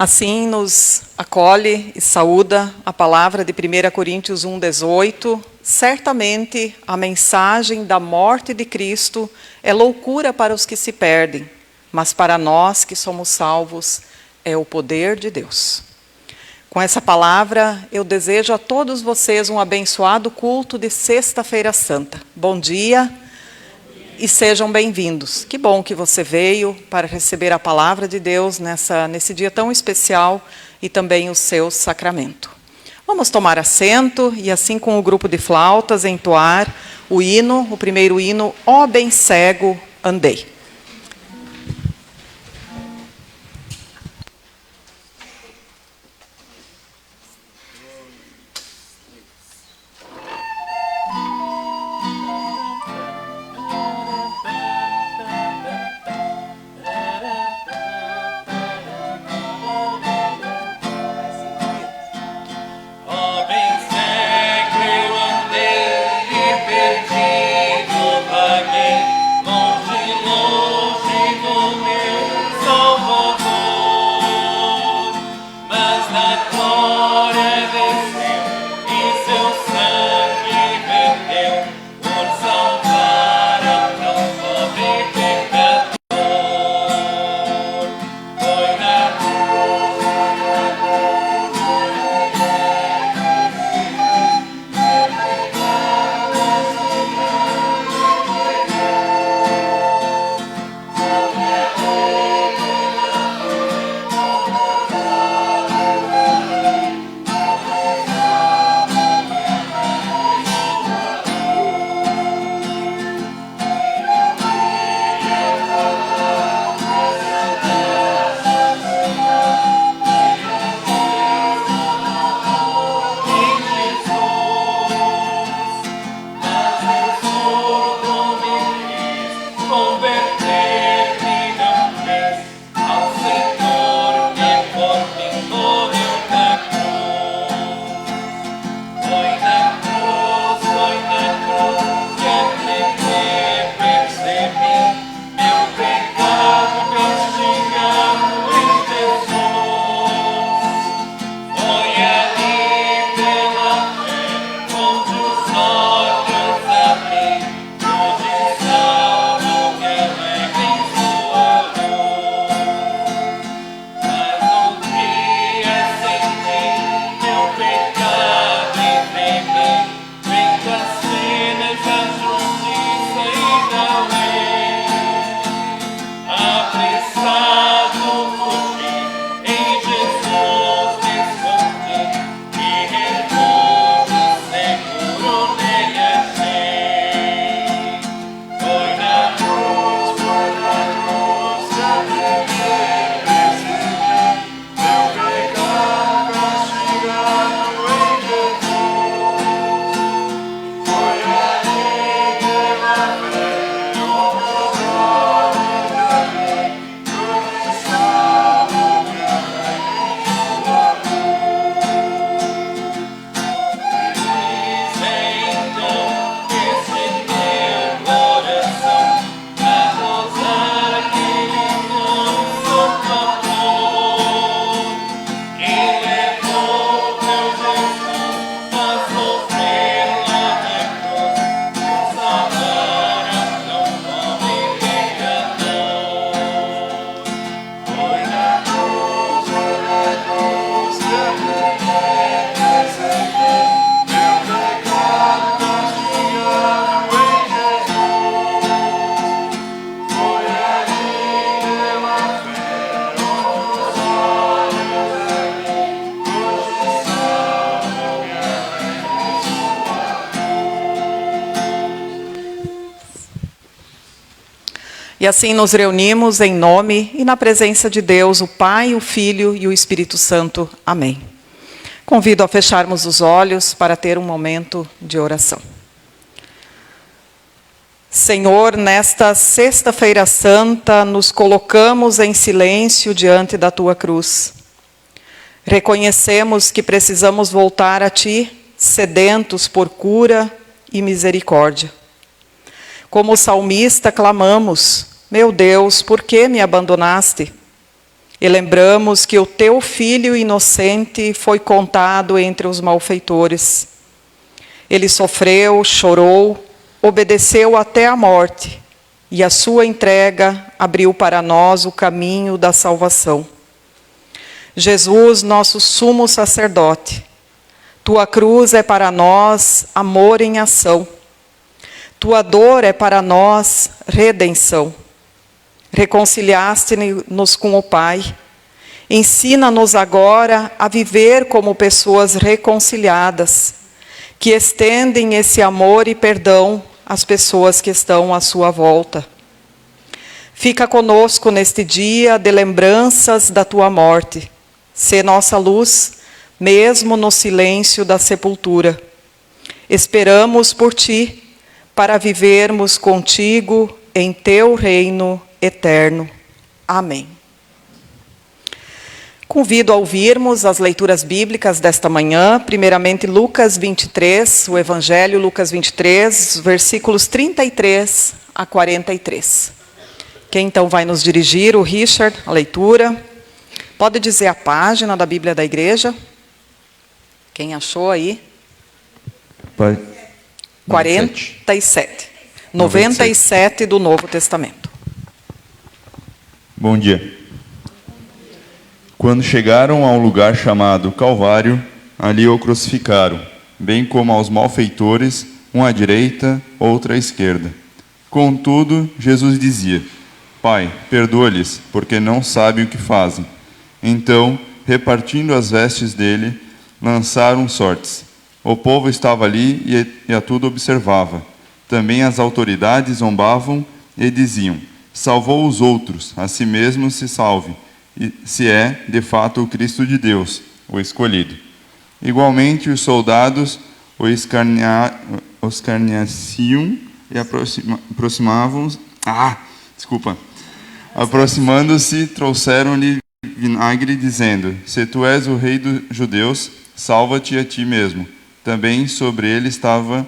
Assim nos acolhe e saúda a palavra de 1 Coríntios 1,18. Certamente a mensagem da morte de Cristo é loucura para os que se perdem, mas para nós que somos salvos é o poder de Deus. Com essa palavra, eu desejo a todos vocês um abençoado culto de Sexta-feira Santa. Bom dia e sejam bem-vindos. Que bom que você veio para receber a palavra de Deus nesse dia tão especial e também o seu sacramento. Vamos tomar assento e assim com o grupo de flautas entoar o hino, o primeiro hino, Ó bem cego andei. E assim nos reunimos em nome e na presença de Deus, o Pai, o Filho e o Espírito Santo. Amém. Convido a fecharmos os olhos para ter um momento de oração. Senhor, nesta Sexta-feira Santa, nos colocamos em silêncio diante da Tua cruz. Reconhecemos que precisamos voltar a Ti, sedentos por cura e misericórdia. Como o salmista, clamamos: meu Deus, por que me abandonaste? E lembramos que o teu Filho inocente foi contado entre os malfeitores. Ele sofreu, chorou, obedeceu até a morte, e a sua entrega abriu para nós o caminho da salvação. Jesus, nosso sumo sacerdote, tua cruz é para nós amor em ação. Tua dor é para nós redenção. Reconciliaste-nos com o Pai. Ensina-nos agora a viver como pessoas reconciliadas, que estendem esse amor e perdão às pessoas que estão à sua volta. Fica conosco neste dia de lembranças da tua morte. Sê nossa luz, mesmo no silêncio da sepultura. Esperamos por ti, para vivermos contigo em teu reino eterno. Amém. Convido a ouvirmos as leituras bíblicas desta manhã, primeiramente Lucas 23, o Evangelho Lucas 23, versículos 33 a 43. Quem então vai nos dirigir? O Richard, a leitura. Pode dizer a página da Bíblia da Igreja? Quem achou aí? 47. 97 do Novo Testamento. Bom dia. Quando chegaram ao lugar chamado Calvário, ali o crucificaram, bem como aos malfeitores, um à direita, outro à esquerda. Contudo, Jesus dizia: Pai, perdoa-lhes, porque não sabem o que fazem. Então, repartindo as vestes dele, lançaram sortes. O povo estava ali e a tudo observava. Também as autoridades zombavam e diziam: salvou os outros, a si mesmo se salve, se é, de fato, o Cristo de Deus, o escolhido. Igualmente, os soldados o escarneciam e aproximando-se, trouxeram-lhe vinagre, dizendo: se tu és o rei dos judeus, salva-te a ti mesmo. Também sobre ele estava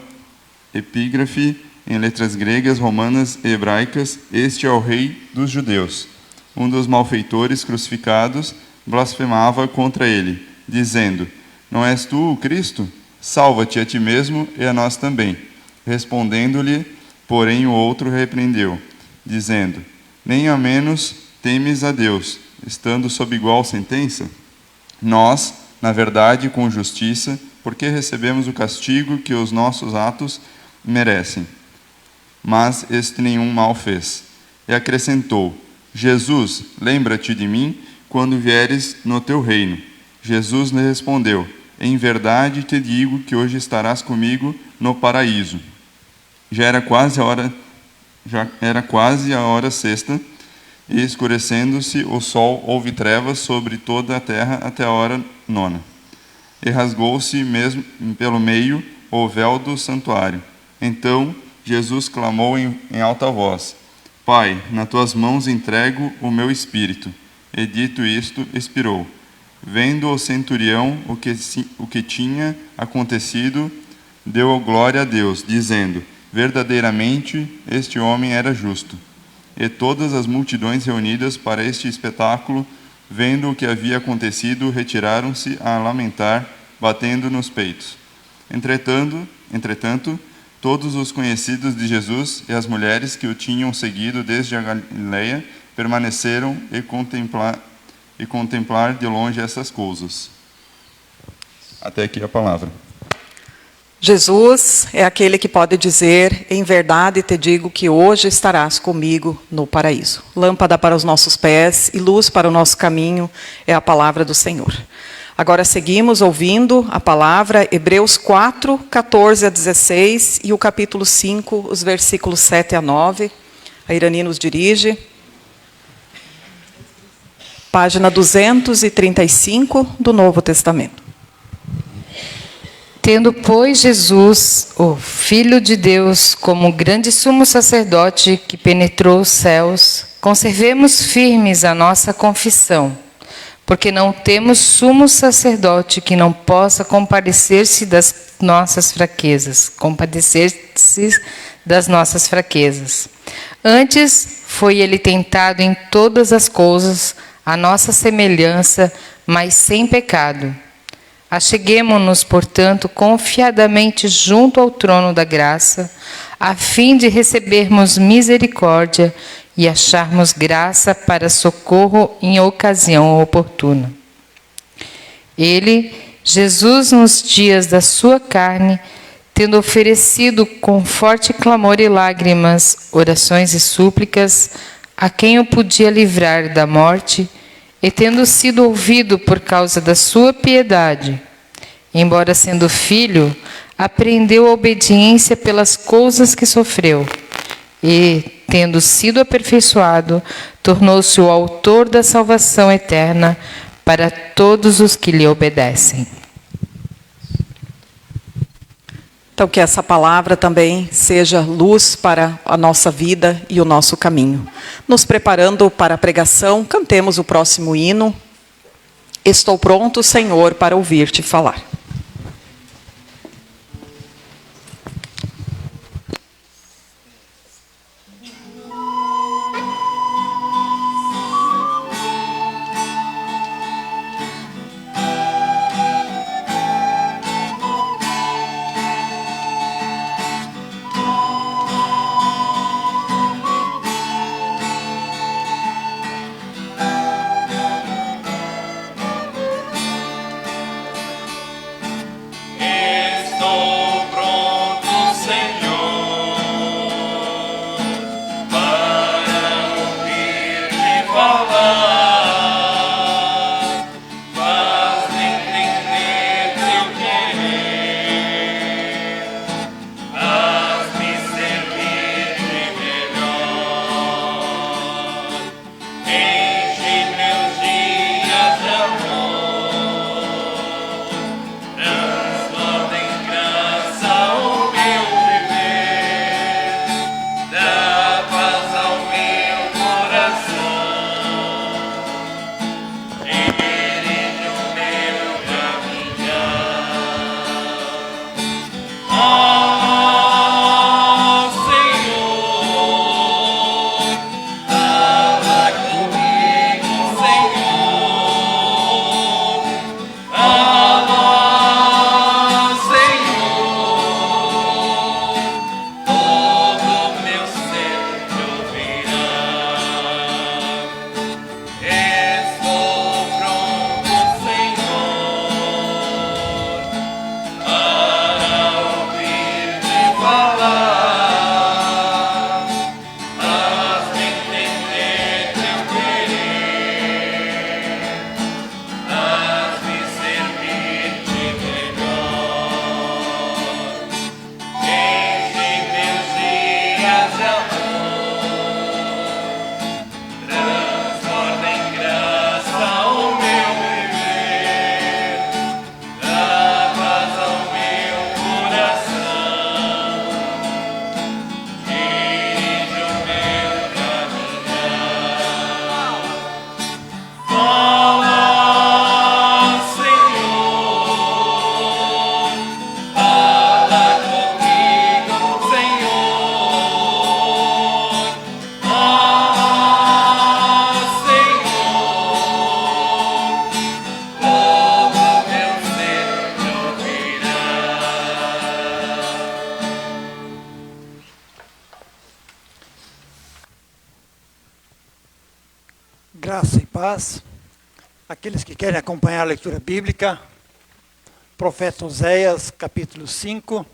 epígrafe em letras gregas, romanas e hebraicas: este é o rei dos judeus. Um dos malfeitores crucificados blasfemava contra ele, dizendo: não és tu o Cristo? Salva-te a ti mesmo e a nós também. Respondendo-lhe, porém, o outro repreendeu, dizendo: nem ao menos temes a Deus, estando sob igual sentença? Nós, na verdade, com justiça, porque recebemos o castigo que os nossos atos merecem. Mas este nenhum mal fez. E acrescentou: Jesus, lembra-te de mim quando vieres no teu reino. Jesus lhe respondeu: em verdade te digo que hoje estarás comigo no paraíso. Já era quase a hora sexta, e escurecendo-se o sol, houve trevas sobre toda a terra até a hora nona. E rasgou-se mesmo pelo meio o véu do santuário. Então Jesus clamou em alta voz: Pai, nas tuas mãos entrego o meu espírito. E dito isto, expirou. Vendo o centurião o que tinha acontecido, deu glória a Deus, dizendo: verdadeiramente este homem era justo. E todas as multidões reunidas para este espetáculo, vendo o que havia acontecido, retiraram-se a lamentar, batendo nos peitos. Entretanto, todos os conhecidos de Jesus e as mulheres que o tinham seguido desde a Galileia permaneceram e contemplar de longe essas coisas. Até aqui a palavra. Jesus é aquele que pode dizer: em verdade te digo que hoje estarás comigo no paraíso. Lâmpada para os nossos pés e luz para o nosso caminho é a palavra do Senhor. Agora seguimos ouvindo a palavra, Hebreus 4, 14 a 16 e o capítulo 5, os versículos 7 a 9. A Irani nos dirige. Página 235 do Novo Testamento. Tendo, pois, Jesus, o Filho de Deus, como grande sumo sacerdote que penetrou os céus, conservemos firmes a nossa confissão, porque não temos sumo sacerdote que não possa compadecer-se das nossas fraquezas. Antes foi ele tentado em todas as coisas, a nossa semelhança, mas sem pecado. Acheguemo-nos, portanto, confiadamente junto ao trono da graça, a fim de recebermos misericórdia e acharmos graça para socorro em ocasião oportuna. Ele, Jesus, nos dias da sua carne, tendo oferecido com forte clamor e lágrimas, orações e súplicas, a quem o podia livrar da morte, e tendo sido ouvido por causa da sua piedade, embora sendo filho, aprendeu a obediência pelas coisas que sofreu, e, tendo sido aperfeiçoado, tornou-se o autor da salvação eterna para todos os que lhe obedecem. Então, que essa palavra também seja luz para a nossa vida e o nosso caminho. Nos preparando para a pregação, cantemos o próximo hino. Estou pronto, Senhor, para ouvir-te falar. Graça e paz. Aqueles que querem acompanhar a leitura bíblica, profeta Oséias, capítulo 5,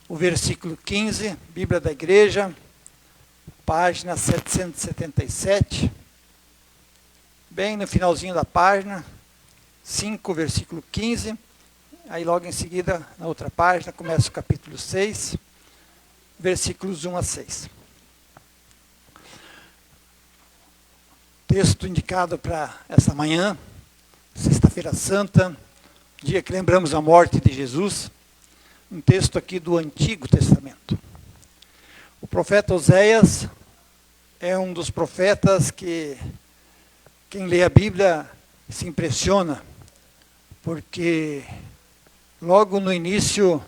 o versículo 15, Bíblia da Igreja, página 777, bem no finalzinho da página, 5, versículo 15, aí logo em seguida, na outra página, começa o capítulo 6, versículos 1 a 6. Texto indicado para essa manhã, sexta-feira santa, dia que lembramos a morte de Jesus, um texto aqui do Antigo Testamento. O profeta Oséias é um dos profetas que quem lê a Bíblia se impressiona, porque logo no início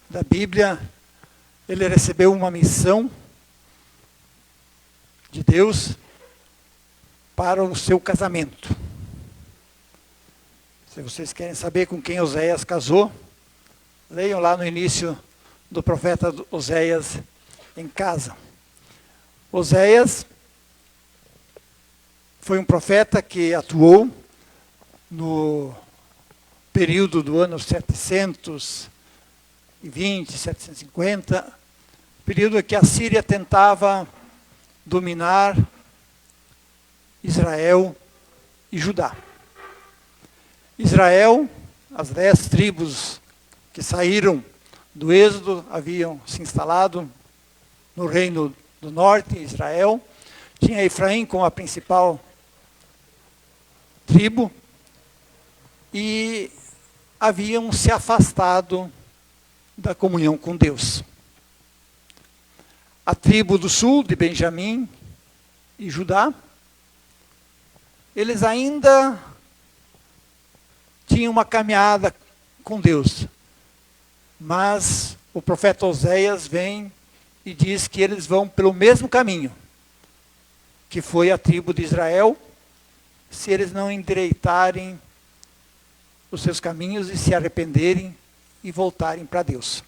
da Bíblia ele recebeu uma missão de Deus para o seu casamento. Se vocês querem saber com quem Oséias casou, leiam lá no início do profeta Oséias em casa. Oséias foi um profeta que atuou no período do ano 720, 750, período em que a Síria tentava dominar Israel e Judá. Israel, as 10 tribos que saíram do Êxodo, haviam se instalado no reino do norte, Israel. Tinha Efraim como a principal tribo e haviam se afastado da comunhão com Deus. A tribo do sul, de Benjamim e Judá, eles ainda tinham uma caminhada com Deus. Mas o profeta Oséias vem e diz que eles vão pelo mesmo caminho que foi a tribo de Israel, se eles não endireitarem os seus caminhos e se arrependerem e voltarem para Deus.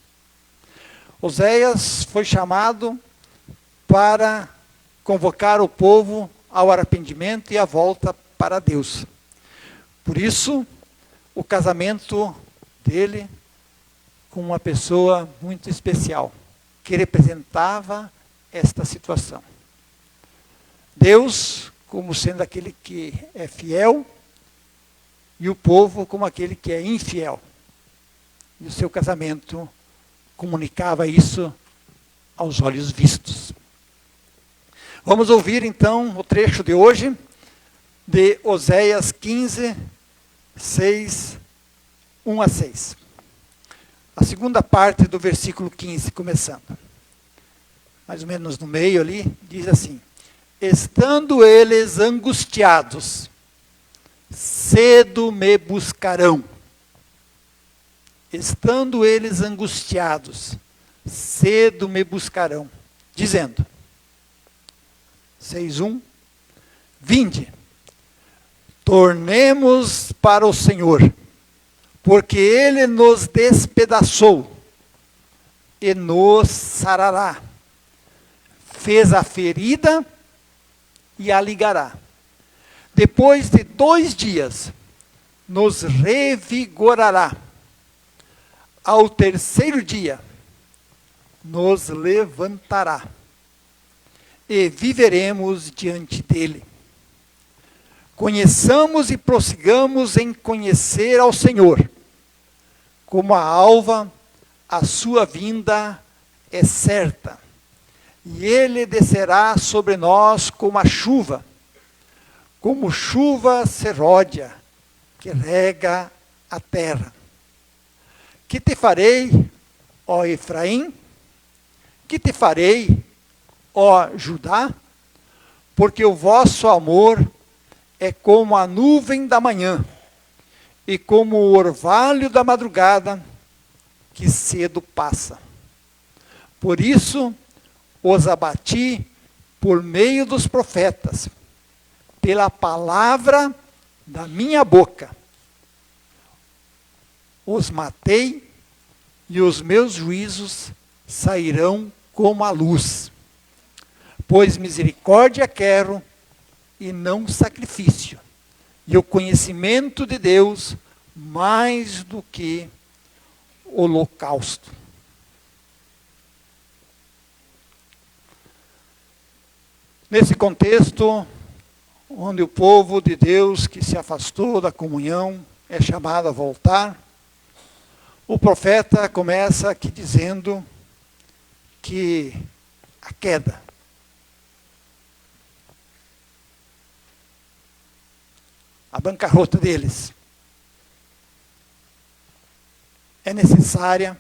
Oséias foi chamado para convocar o povo ao arrependimento e à volta para Deus. Por isso, o casamento dele com uma pessoa muito especial, que representava esta situação. Deus como sendo aquele que é fiel, e o povo como aquele que é infiel. E o seu casamento comunicava isso aos olhos vistos. Vamos ouvir então o trecho de hoje, de Oséias 15, 6, 1 a 6. A segunda parte do versículo 15, começando. Mais ou menos no meio ali, diz assim: estando eles angustiados, cedo me buscarão. Estando eles angustiados, cedo me buscarão, dizendo, 6:1, vinde, tornemos para o Senhor, porque Ele nos despedaçou e nos sarará. Fez a ferida e a ligará. Depois de 2 dias, nos revigorará. Ao 3º dia, nos levantará. E viveremos diante dele. Conheçamos e prossigamos em conhecer ao Senhor. Como a alva, a sua vinda é certa. E ele descerá sobre nós como a chuva, como chuva serródia, que rega a terra. Que te farei, ó Efraim? Que te farei, ó Judá? Porque o vosso amor é como a nuvem da manhã, e como o orvalho da madrugada, que cedo passa. Por isso, os abati por meio dos profetas, pela palavra da minha boca. Os matei, e os meus juízos sairão como a luz. Pois misericórdia quero, e não sacrifício, e o conhecimento de Deus mais do que holocausto. Nesse contexto, onde o povo de Deus que se afastou da comunhão é chamado a voltar, o profeta começa aqui dizendo que a queda, a bancarrota deles, é necessária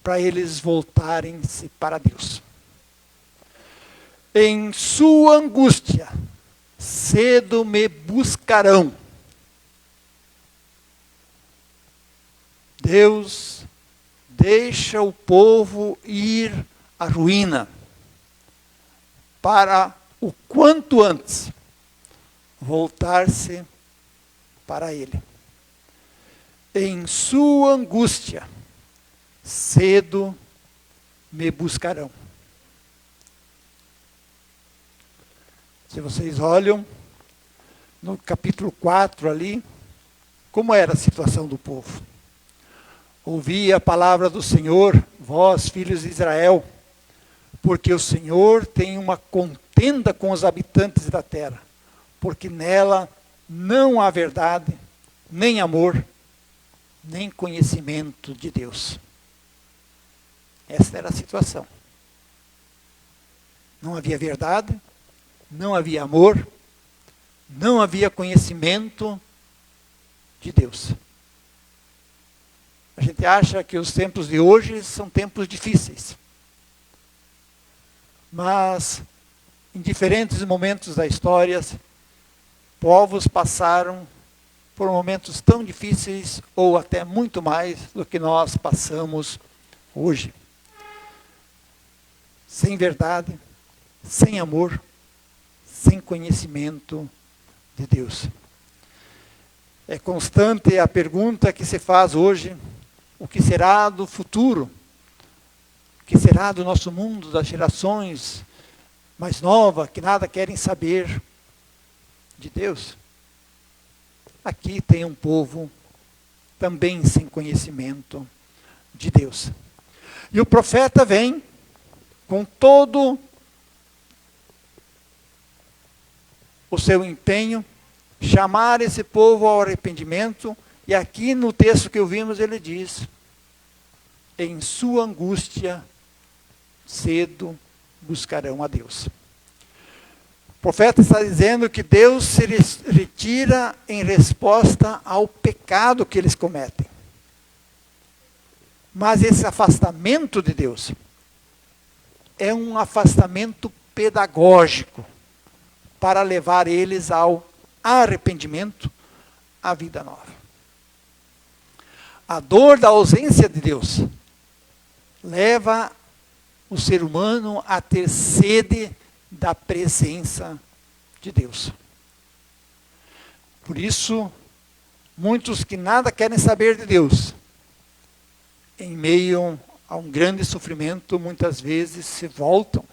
para eles voltarem-se para Deus. Em sua angústia, cedo me buscarão. Deus deixa o povo ir à ruína, para o quanto antes voltar-se para Ele. Em sua angústia, cedo me buscarão. Se vocês olham no capítulo 4 ali, como era a situação do povo? Ouvi a palavra do Senhor, vós, filhos de Israel, porque o Senhor tem uma contenda com os habitantes da terra, porque nela não há verdade, nem amor, nem conhecimento de Deus. Esta era a situação. Não havia verdade, não havia amor, não havia conhecimento de Deus. A gente acha que os tempos de hoje são tempos difíceis. Mas, em diferentes momentos da história, povos passaram por momentos tão difíceis, ou até muito mais do que nós passamos hoje. Sem verdade, sem amor, sem conhecimento de Deus. É constante a pergunta que se faz hoje: o que será do futuro? O que será do nosso mundo, das gerações mais novas, que nada querem saber de Deus? Aqui tem um povo também sem conhecimento de Deus. E o profeta vem com todo o seu empenho, chamar esse povo ao arrependimento, e aqui no texto que ouvimos ele diz: em sua angústia, cedo buscarão a Deus. O profeta está dizendo que Deus se retira em resposta ao pecado que eles cometem. Mas esse afastamento de Deus é um afastamento pedagógico para levar eles ao arrependimento, à vida nova. A dor da ausência de Deus leva o ser humano a ter sede da presença de Deus. Por isso, muitos que nada querem saber de Deus, em meio a um grande sofrimento, muitas vezes se voltam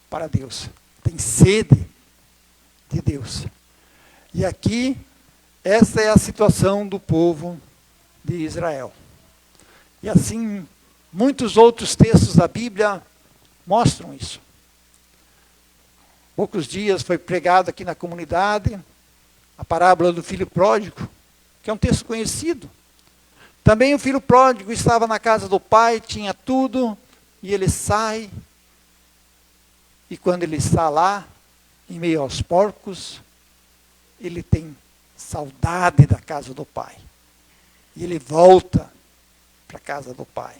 para Deus. Tem sede de Deus. E aqui, essa é a situação do povo de Israel. E assim, muitos outros textos da Bíblia mostram isso. Poucos dias foi pregado aqui na comunidade a parábola do filho pródigo, que é um texto conhecido. Também o filho pródigo estava na casa do pai, tinha tudo, e ele sai, e quando ele está lá, em meio aos porcos, ele tem saudade da casa do pai. E ele volta para a casa do pai.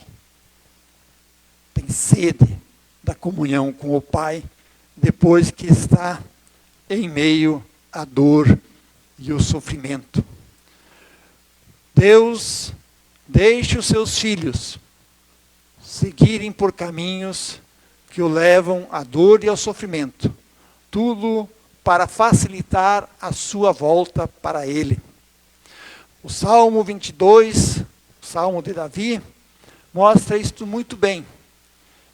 Tem sede da comunhão com o pai, depois que está em meio à dor e o sofrimento. Deus deixa os seus filhos seguirem por caminhos que o levam à dor e ao sofrimento. Tudo para facilitar a sua volta para Ele. O Salmo 22, o Salmo de Davi, mostra isto muito bem.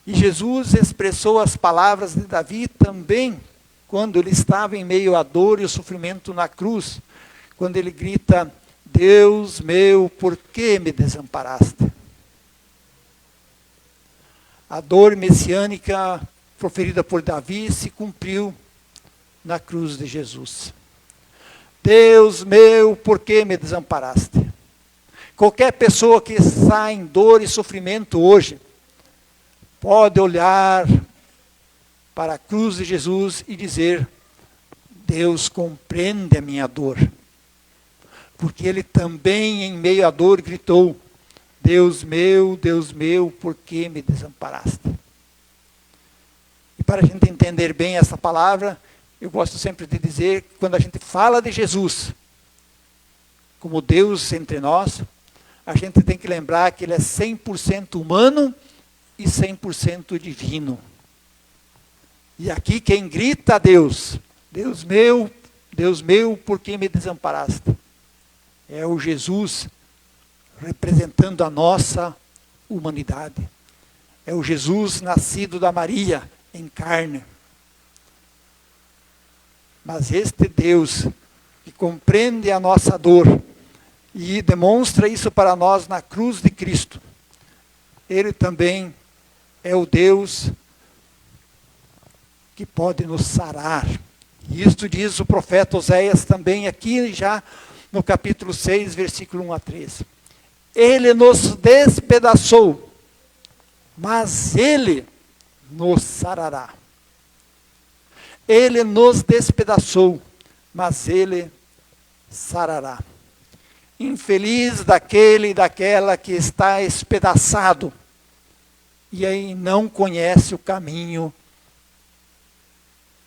E Jesus expressou as palavras de Davi também, quando ele estava em meio à dor e ao sofrimento na cruz, quando ele grita: Deus meu, por que me desamparaste? A dor messiânica proferida por Davi se cumpriu na cruz de Jesus. Deus meu, por que me desamparaste? Qualquer pessoa que está em dor e sofrimento hoje, pode olhar para a cruz de Jesus e dizer: Deus compreende a minha dor. Porque ele também, em meio à dor, gritou: Deus meu, por que me desamparaste? E para a gente entender bem essa palavra, eu gosto sempre de dizer, quando a gente fala de Jesus como Deus entre nós, a gente tem que lembrar que ele é 100% humano e 100% divino. E aqui quem grita a Deus: Deus meu, meu, por que me desamparaste? É o Jesus representando a nossa humanidade. É o Jesus nascido da Maria em carne. Mas este Deus que compreende a nossa dor e demonstra isso para nós na cruz de Cristo, Ele também é o Deus que pode nos sarar. E isto diz o profeta Oséias também aqui já no capítulo 6, versículo 1 a 13. Ele nos despedaçou, mas Ele nos sarará. Ele nos despedaçou, mas Ele sarará. Infeliz daquele e daquela que está espedaçado e aí não conhece o caminho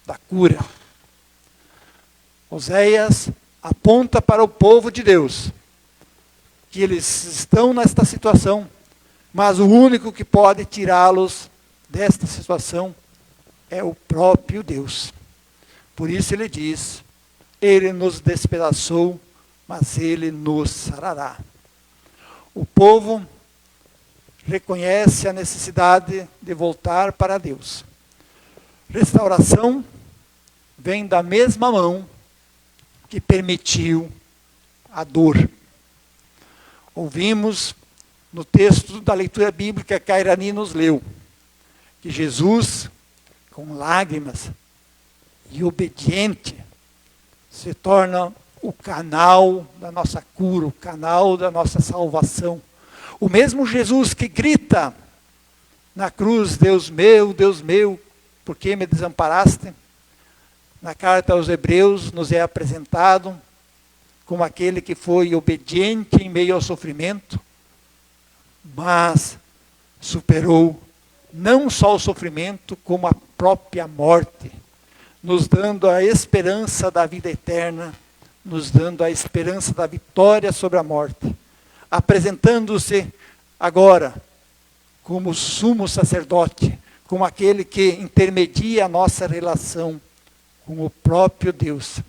da cura. Oséias aponta para o povo de Deus, que eles estão nesta situação, mas o único que pode tirá-los desta situação é o próprio Deus. Por isso ele diz, Ele nos despedaçou, mas Ele nos sarará. O povo reconhece a necessidade de voltar para Deus. Restauração vem da mesma mão que permitiu a dor. Ouvimos no texto da leitura bíblica que a Irani nos leu, que Jesus, com lágrimas e obediente, se torna o canal da nossa cura, o canal da nossa salvação. O mesmo Jesus que grita na cruz, Deus meu, por que me desamparaste? Na carta aos Hebreus nos é apresentado como aquele que foi obediente em meio ao sofrimento, mas superou não só o sofrimento, como a própria morte, nos dando a esperança da vida eterna, nos dando a esperança da vitória sobre a morte, apresentando-se agora como sumo sacerdote, como aquele que intermedia a nossa relação com o próprio Deus.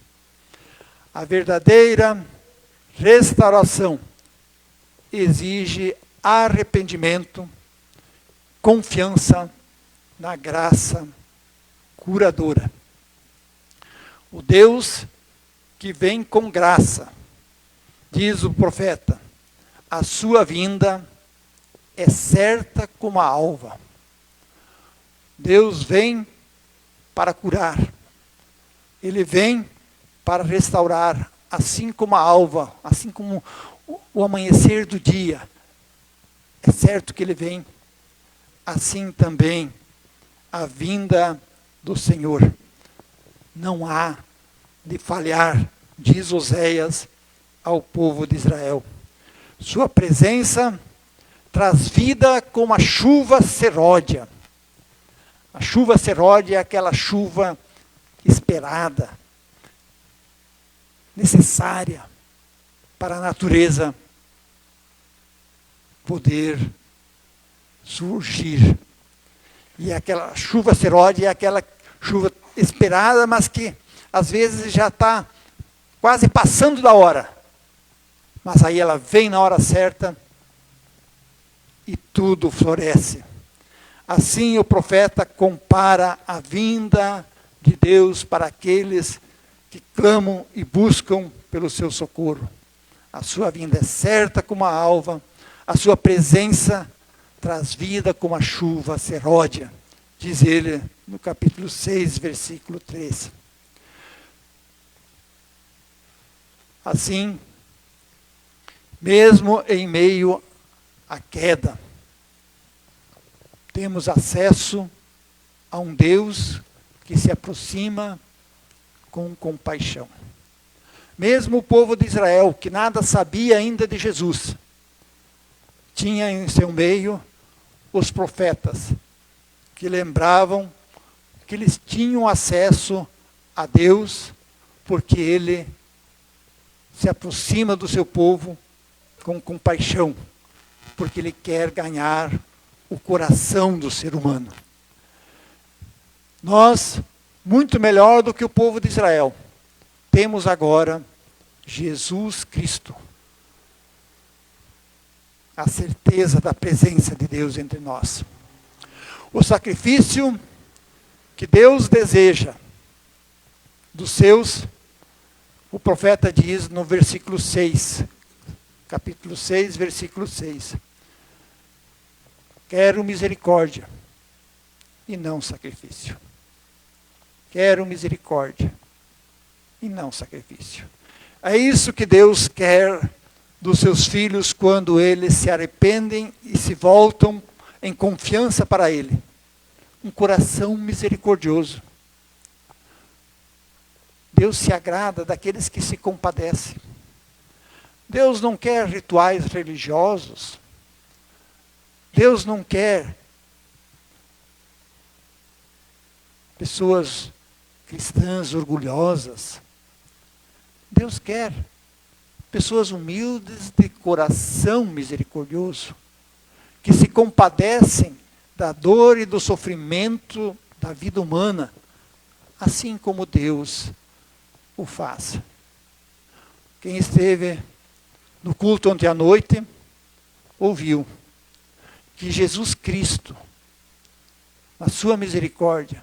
A verdadeira restauração exige arrependimento, confiança na graça curadora. O Deus que vem com graça, diz o profeta, a sua vinda é certa como a alva. Deus vem para curar. Ele vem para restaurar, assim como a alva, assim como o amanhecer do dia. É certo que Ele vem. Assim também a vinda do Senhor. Não há de falhar, diz Oséias ao povo de Israel. Sua presença traz vida como a chuva seródia. A chuva seródia é aquela chuva esperada, necessária para a natureza poder surgir. E aquela chuva seródia é aquela chuva esperada, mas que às vezes já está quase passando da hora. Mas aí ela vem na hora certa e tudo floresce. Assim o profeta compara a vinda de Deus para aqueles que clamam e buscam pelo seu socorro. A sua vinda é certa como a alva, a sua presença traz vida como a chuva seródia, diz ele no capítulo 6, versículo 13. Assim, mesmo em meio à queda, temos acesso a um Deus que se aproxima com compaixão. Mesmo o povo de Israel, que nada sabia ainda de Jesus, tinha em seu meio os profetas, que lembravam que eles tinham acesso a Deus, porque Ele se aproxima do seu povo com compaixão, porque Ele quer ganhar o coração do ser humano. Nós, muito melhor do que o povo de Israel, temos agora Jesus Cristo. A certeza da presença de Deus entre nós. O sacrifício que Deus deseja dos seus, o profeta diz no versículo 6, capítulo 6, versículo 6. Quero misericórdia e não sacrifício. Quero misericórdia e não sacrifício. É isso que Deus quer dos seus filhos quando eles se arrependem e se voltam em confiança para Ele. Um coração misericordioso. Deus se agrada daqueles que se compadecem. Deus não quer rituais religiosos. Deus não quer pessoas cristãs orgulhosas. Deus quer pessoas humildes de coração misericordioso, que se compadecem da dor e do sofrimento da vida humana, assim como Deus o faz. Quem esteve no culto ontem à noite, ouviu que Jesus Cristo, na sua misericórdia,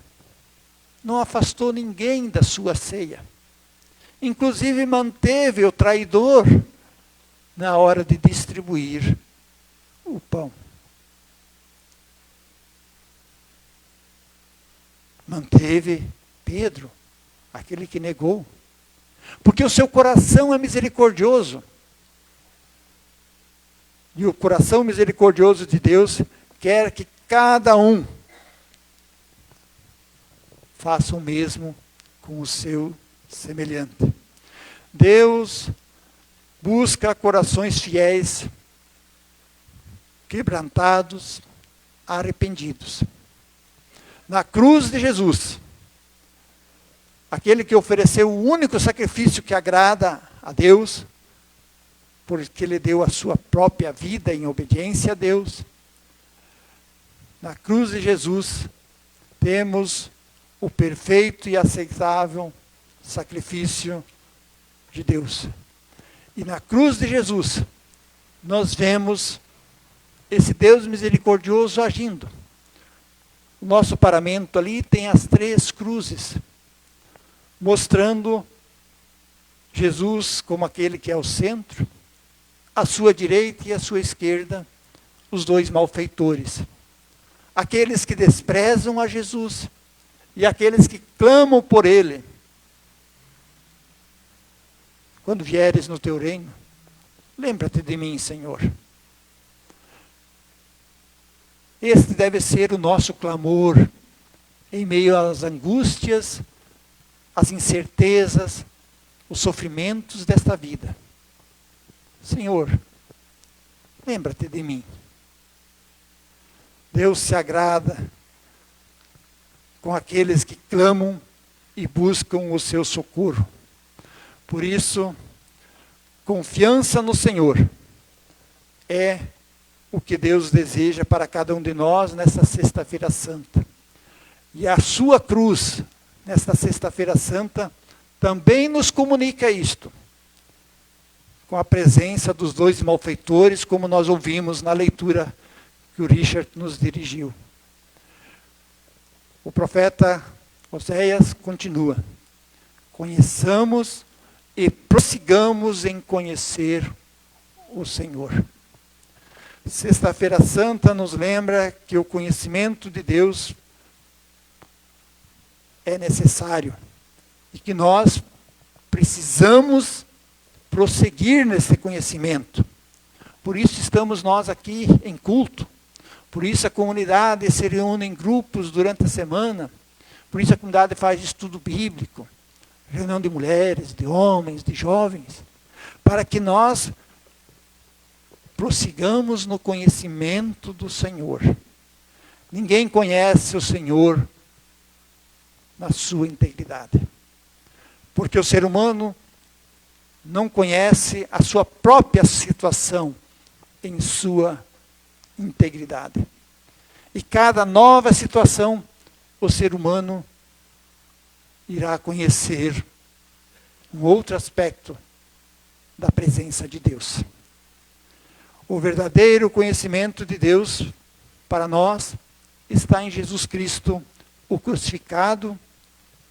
não afastou ninguém da sua ceia. Inclusive manteve o traidor na hora de distribuir o pão. Manteve Pedro, aquele que negou. Porque o seu coração é misericordioso. E o coração misericordioso de Deus quer que cada um faça o mesmo com o seu semelhante. Deus busca corações fiéis, quebrantados, arrependidos. Na cruz de Jesus, aquele que ofereceu o único sacrifício que agrada a Deus, porque Ele deu a sua própria vida em obediência a Deus. Na cruz de Jesus, temos o perfeito e aceitável sacrifício de Deus. E na cruz de Jesus, nós vemos esse Deus misericordioso agindo. O nosso paramento ali tem as 3 cruzes, mostrando Jesus como aquele que é o centro, à sua direita e à sua esquerda, os 2 malfeitores. Aqueles que desprezam a Jesus e aqueles que clamam por Ele. Quando vieres no teu reino, lembra-te de mim, Senhor. Este deve ser o nosso clamor em meio às angústias, às incertezas, os sofrimentos desta vida. Senhor, lembra-te de mim. Deus se agrada com aqueles que clamam e buscam o seu socorro. Por isso, confiança no Senhor é o que Deus deseja para cada um de nós nesta Sexta-feira Santa. E a sua cruz, nesta Sexta-feira Santa, também nos comunica isto, com a presença dos 2 malfeitores, como nós ouvimos na leitura que o Richard nos dirigiu. O profeta Oséias continua: conheçamos e prossigamos em conhecer o Senhor. Sexta-feira Santa nos lembra que o conhecimento de Deus é necessário e que nós precisamos prosseguir nesse conhecimento. Por isso estamos nós aqui em culto. Por isso a comunidade se reúne em grupos durante a semana. Por isso a comunidade faz estudo bíblico, reunião de mulheres, de homens, de jovens, para que nós prossigamos no conhecimento do Senhor. Ninguém conhece o Senhor na sua integridade. Porque o ser humano não conhece a sua própria situação em sua integridade. E cada nova situação, o ser humano irá conhecer um outro aspecto da presença de Deus. O verdadeiro conhecimento de Deus para nós está em Jesus Cristo, o crucificado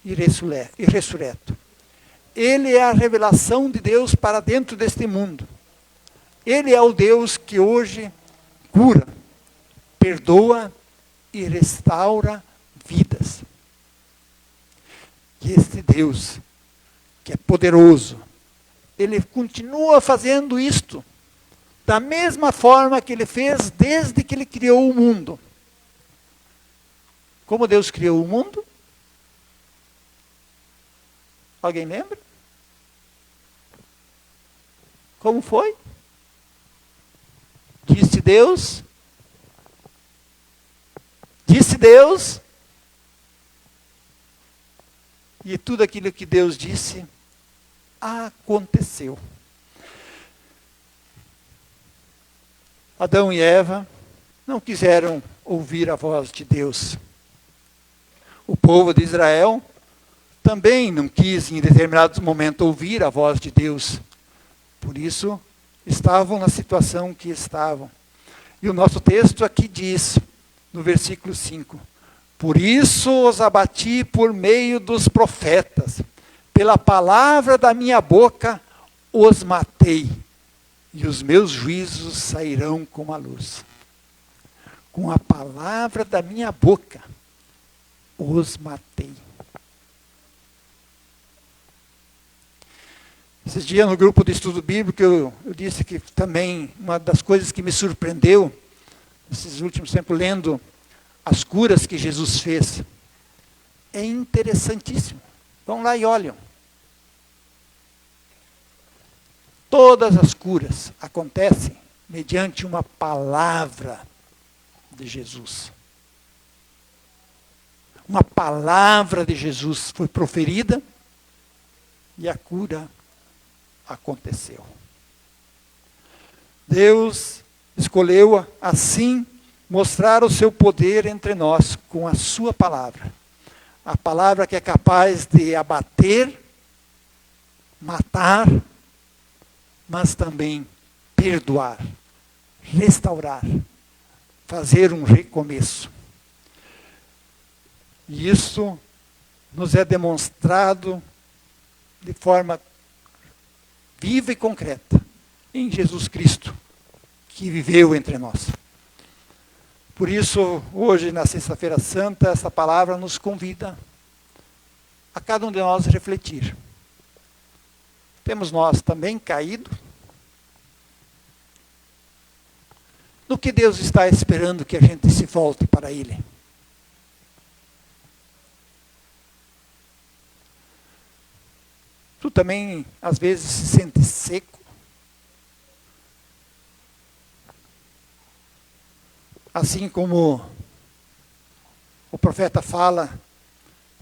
e ressurreto. Ele é a revelação de Deus para dentro deste mundo. Ele é o Deus que hoje cura, perdoa e restaura vidas. E este Deus, que é poderoso, ele continua fazendo isto da mesma forma que ele fez desde que ele criou o mundo. Como Deus criou o mundo? Alguém lembra? Como foi? Disse Deus, e tudo aquilo que Deus disse aconteceu. Adão e Eva não quiseram ouvir a voz de Deus. O povo de Israel também não quis, em determinados momentos, ouvir a voz de Deus. Por isso, estavam na situação que estavam. E o nosso texto aqui diz, no versículo 5, por isso os abati por meio dos profetas, pela palavra da minha boca os matei, e os meus juízos sairão como a luz. Com a palavra da minha boca os matei. Esses dias no grupo de estudo bíblico eu disse que também uma das coisas que me surpreendeu, nesses últimos tempos, lendo as curas que Jesus fez, é interessantíssimo. Vão lá e olham. Todas as curas acontecem mediante uma palavra de Jesus. Uma palavra de Jesus foi proferida e a cura aconteceu. Deus escolheu assim mostrar o seu poder entre nós com a sua palavra. A palavra que é capaz de abater, matar, mas também perdoar, restaurar, fazer um recomeço. E isso nos é demonstrado de forma viva e concreta em Jesus Cristo, que viveu entre nós. Por isso, hoje, na Sexta-feira Santa, essa palavra nos convida a cada um de nós refletir. Temos nós também caído? No que Deus está esperando que a gente se volte para Ele? Tu também, às vezes, se sente seco? Assim como o profeta fala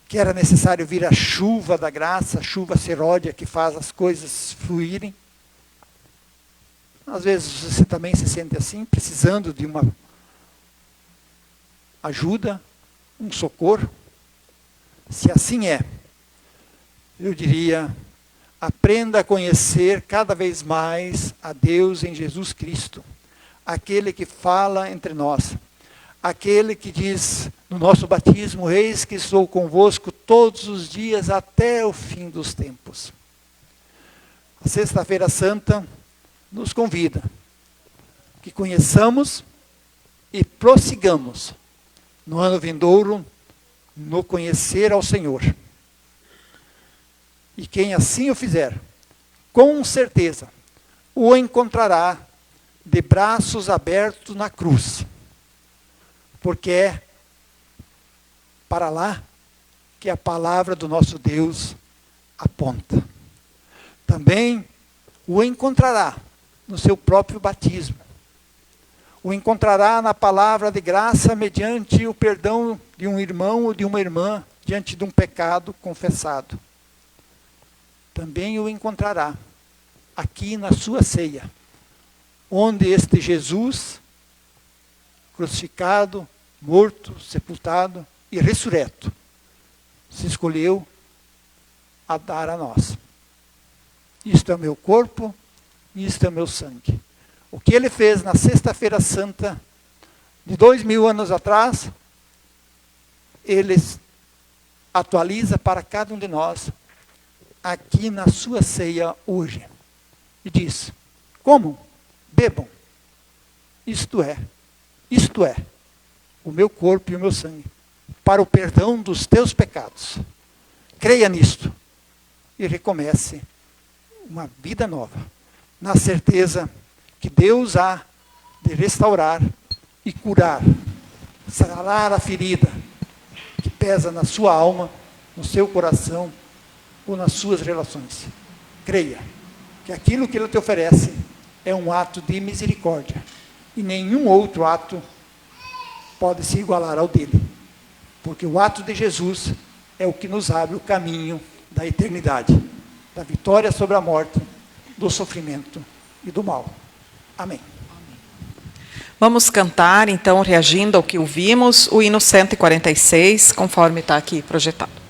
que era necessário vir a chuva da graça, a chuva seródia que faz as coisas fluírem. Às vezes você também se sente assim, precisando de uma ajuda, um socorro. Se assim é, eu diria, aprenda a conhecer cada vez mais a Deus em Jesus Cristo. Aquele que fala entre nós, aquele que diz no nosso batismo, eis que estou convosco todos os dias até o fim dos tempos. A Sexta-feira Santa nos convida que conheçamos e prossigamos no ano vindouro no conhecer ao Senhor. E quem assim o fizer, com certeza, o encontrará de braços abertos na cruz, porque é para lá que a palavra do nosso Deus aponta. Também o encontrará no seu próprio batismo. O encontrará na palavra de graça mediante o perdão de um irmão ou de uma irmã diante de um pecado confessado. Também o encontrará aqui na sua ceia, onde este Jesus, crucificado, morto, sepultado e ressurreto, se escolheu a dar a nós. Isto é o meu corpo, isto é o meu sangue. O que ele fez na Sexta-feira Santa, de 2000 anos atrás, ele atualiza para cada um de nós, aqui na sua ceia hoje. E diz, comam, bebam, isto é, o meu corpo e o meu sangue, para o perdão dos teus pecados. Creia nisto e recomece uma vida nova, na certeza que Deus há de restaurar e curar, sarar a ferida que pesa na sua alma, no seu coração ou nas suas relações. Creia que aquilo que Ele te oferece é um ato de misericórdia e nenhum outro ato pode se igualar ao dele, porque o ato de Jesus é o que nos abre o caminho da eternidade, da vitória sobre a morte, do sofrimento e do mal. Amém. Vamos cantar, então, reagindo ao que ouvimos, o hino 146, conforme está aqui projetado.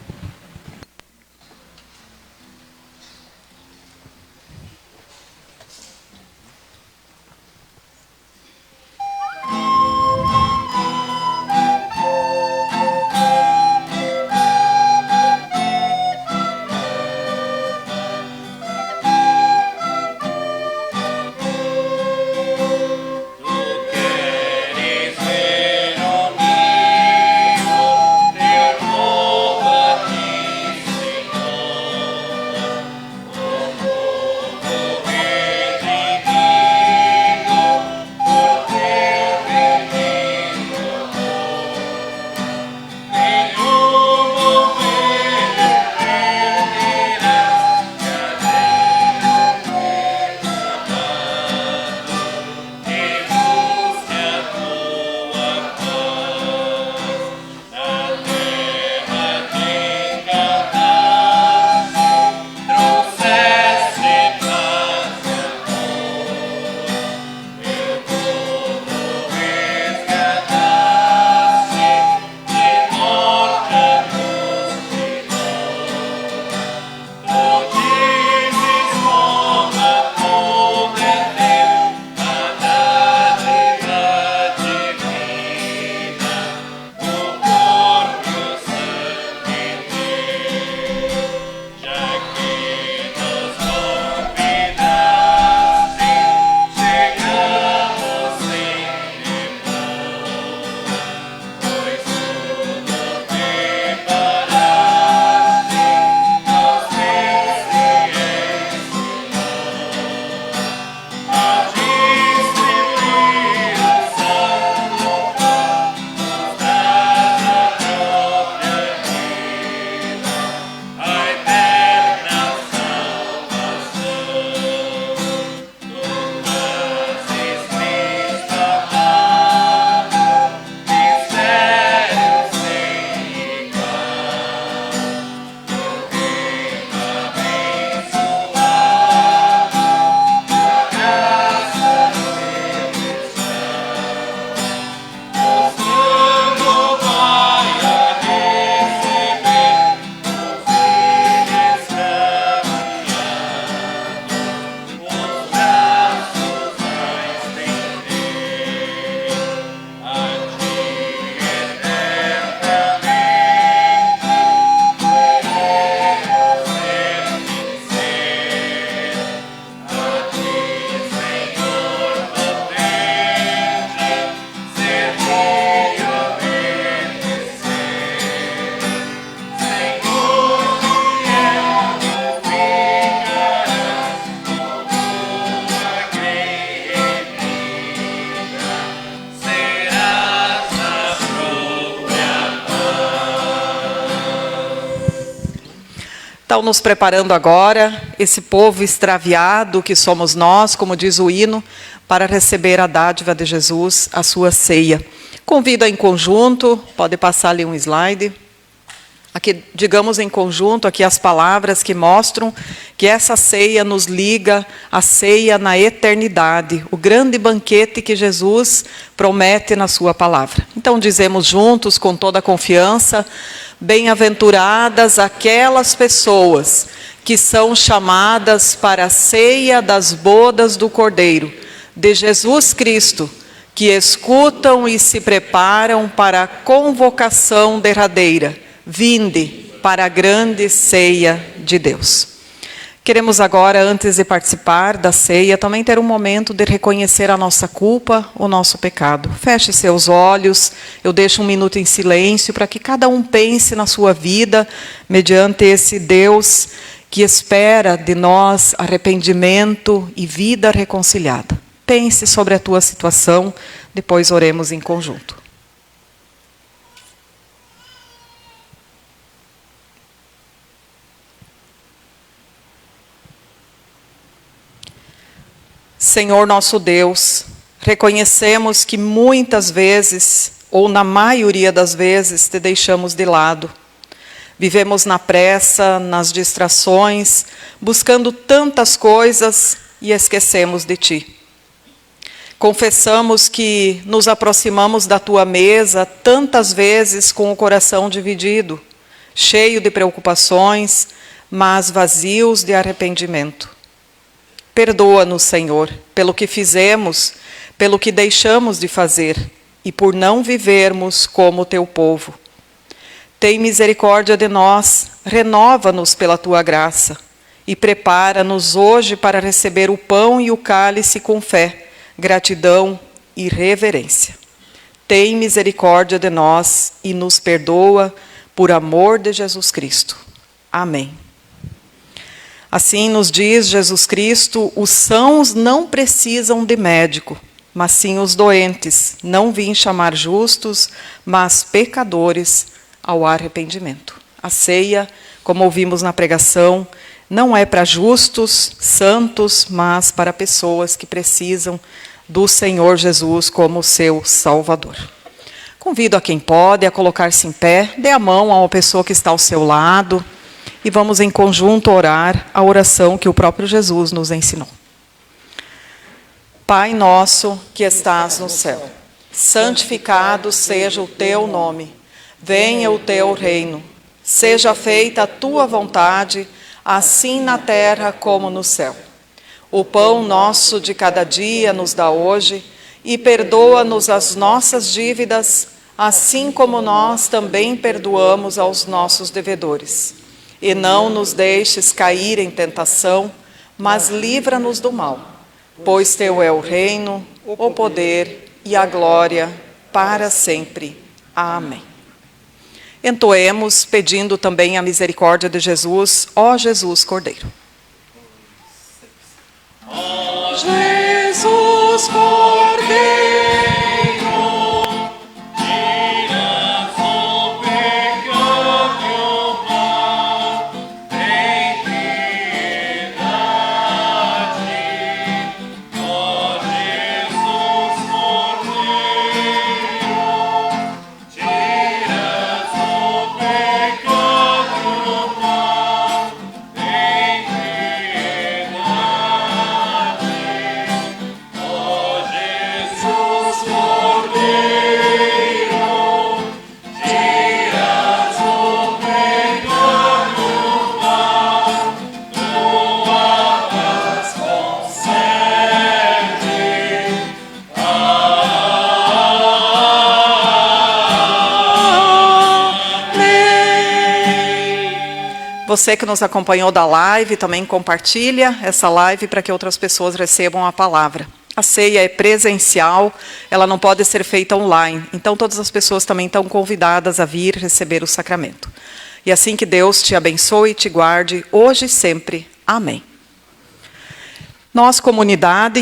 Estão nos preparando agora, esse povo extraviado que somos nós, como diz o hino, para receber a dádiva de Jesus, a sua ceia. Convido em conjunto, pode passar ali um slide. Aqui, digamos em conjunto, aqui as palavras que mostram que essa ceia nos liga à ceia na eternidade, o grande banquete que Jesus promete na sua palavra. Então dizemos juntos, com toda a confiança, bem-aventuradas aquelas pessoas que são chamadas para a ceia das bodas do Cordeiro, de Jesus Cristo, que escutam e se preparam para a convocação derradeira. Vinde para a grande ceia de Deus. Queremos agora, antes de participar da ceia, também ter um momento de reconhecer a nossa culpa, o nosso pecado. Feche seus olhos, eu deixo um minuto em silêncio para que cada um pense na sua vida, mediante esse Deus que espera de nós arrependimento e vida reconciliada. Pense sobre a tua situação, depois oremos em conjunto. Senhor nosso Deus, reconhecemos que muitas vezes, ou na maioria das vezes, te deixamos de lado. Vivemos na pressa, nas distrações, buscando tantas coisas e esquecemos de Ti. Confessamos que nos aproximamos da Tua mesa tantas vezes com o coração dividido, cheio de preocupações, mas vazios de arrependimento. Perdoa-nos, Senhor, pelo que fizemos, pelo que deixamos de fazer e por não vivermos como Teu povo. Tem misericórdia de nós, renova-nos pela Tua graça e prepara-nos hoje para receber o pão e o cálice com fé, gratidão e reverência. Tem misericórdia de nós e nos perdoa por amor de Jesus Cristo. Amém. Assim nos diz Jesus Cristo, os sãos não precisam de médico, mas sim os doentes. Não vim chamar justos, mas pecadores ao arrependimento. A ceia, como ouvimos na pregação, não é para justos, santos, mas para pessoas que precisam do Senhor Jesus como seu Salvador. Convido a quem pode a colocar-se em pé, dê a mão a uma pessoa que está ao seu lado, e vamos em conjunto orar a oração que o próprio Jesus nos ensinou. Pai nosso que estás no céu, santificado seja o teu nome. Venha o teu reino. Seja feita a tua vontade, assim na terra como no céu. O pão nosso de cada dia nos dá hoje, e perdoa-nos as nossas dívidas, assim como nós também perdoamos aos nossos devedores. E não nos deixes cair em tentação, mas livra-nos do mal. Pois teu é o reino, o poder e a glória para sempre. Amém. Entoemos pedindo também a misericórdia de Jesus, ó Jesus Cordeiro. Ó Jesus Cordeiro. Você que nos acompanhou da live, também compartilha essa live para que outras pessoas recebam a palavra. A ceia é presencial, ela não pode ser feita online. Então todas as pessoas também estão convidadas a vir receber o sacramento. E assim que Deus te abençoe e te guarde, hoje e sempre. Amém. Nós, comunidade,